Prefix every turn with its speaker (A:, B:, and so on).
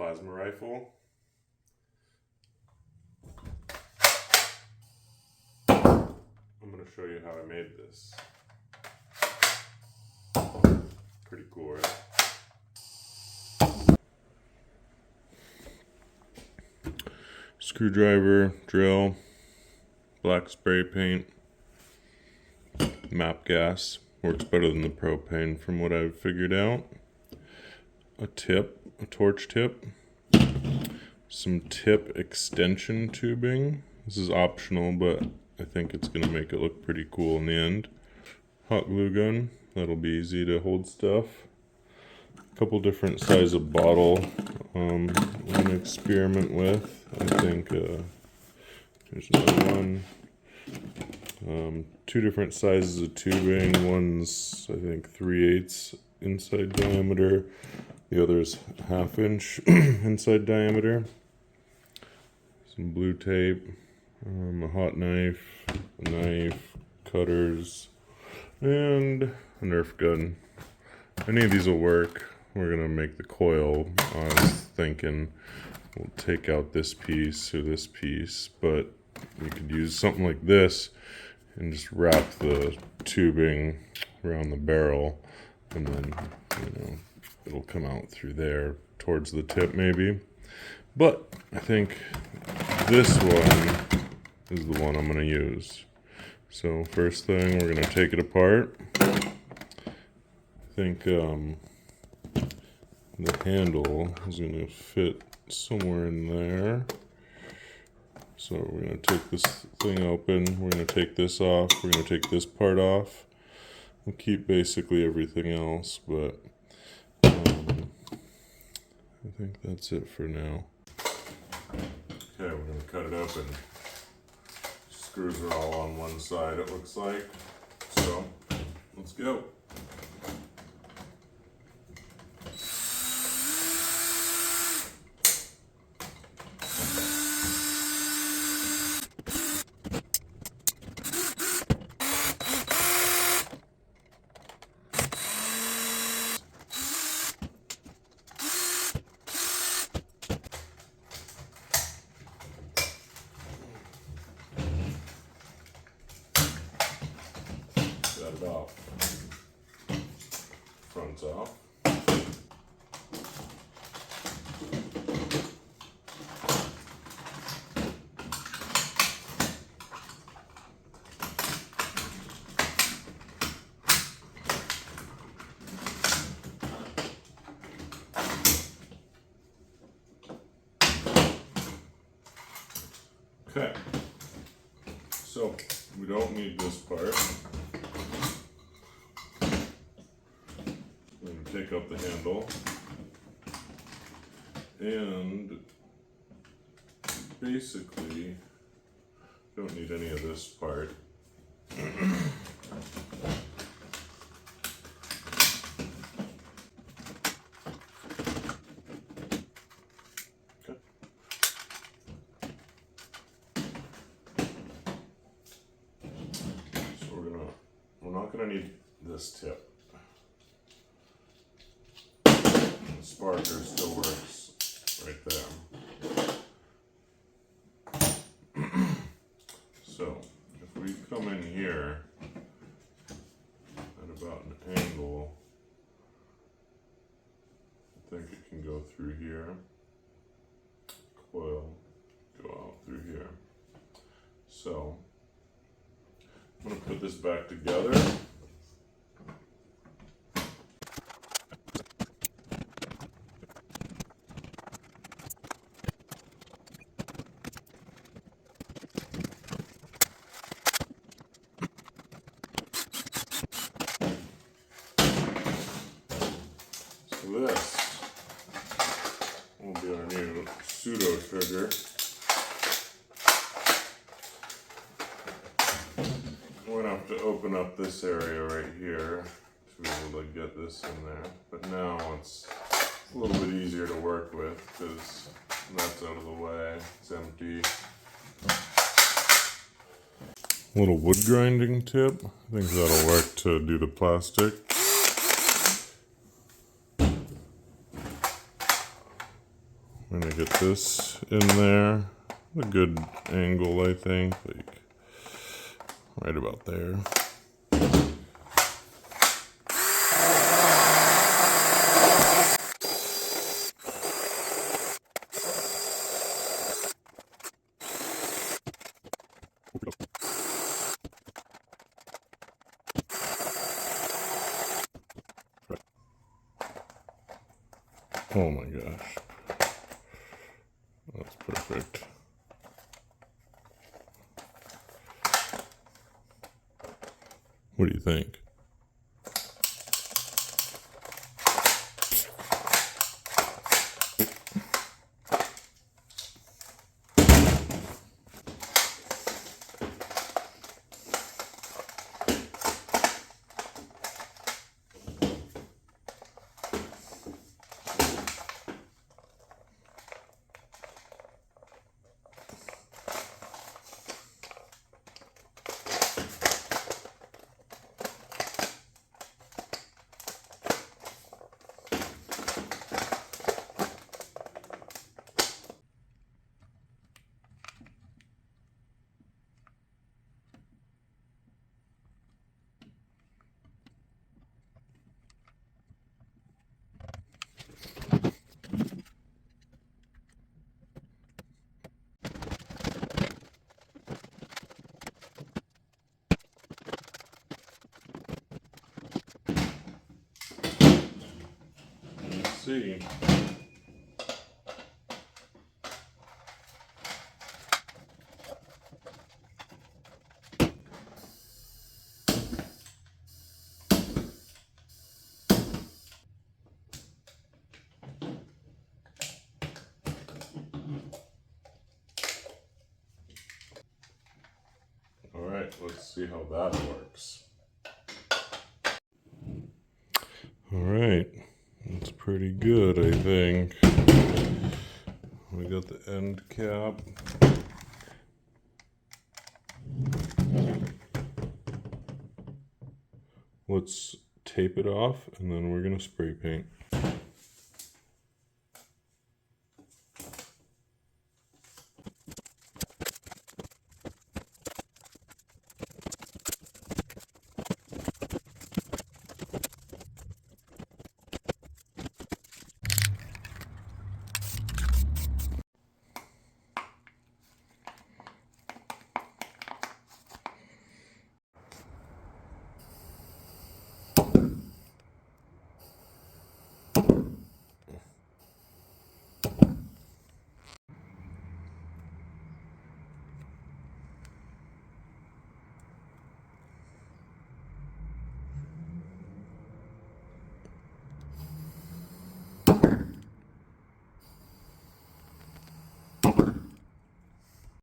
A: plasma rifle. I'm going to show you how I made this. Pretty cool, right? Screwdriver, drill, black spray paint, mappgas. Works better than the propane from what I've figured out. A torch tip, some tip extension tubing. This is optional, but I think it's going to make it look pretty cool in the end. Hot glue gun, that'll be easy to hold stuff. A couple different sizes of bottle I'm going to experiment with. I think there's another one. Two different sizes of tubing. One's, I think, 3/8 inside diameter. The other is 1/2 inch inside diameter. Some blue tape, a hot knife, a knife, cutters, and a Nerf gun. Any of these will work. We're going to make the coil. I was thinking we'll take out this piece or this piece, but you could use something like this and just wrap the tubing around the barrel, and then, it'll come out through there towards the tip maybe. But I think this one is the one I'm going to use. So first thing, we're going to take it apart. I think the handle is going to fit somewhere in there. So we're going to take this thing open, we're going to take this off, we're going to take this part off. We'll keep basically everything else, but I think that's it for now. Okay, we're going to cut it open. Screws are all on one side, it looks like. So, let's go. Got it off. Front's off. Okay, so we don't need this part. I'm going to take out the handle and basically don't need any of this part. We're not going to need this tip. The sparker still works right there. So, if we come in here at about an angle, I think it can go through here. Coil, go out through here. So, I'm going to put this back together. So this will be our new pseudo trigger. We're going to have to open up this area right here to be able to get this in there. But now it's a little bit easier to work with because that's out of the way. It's empty. A little wood grinding tip. I think that'll work to do the plastic. trying to get this in there. A good angle, I think, like right about there. Oh my gosh. That's perfect. What do you think? Let's see. All right, let's see how that works. All right, that's pretty good, I think. We got the end cap. Let's tape it off and then we're gonna spray paint.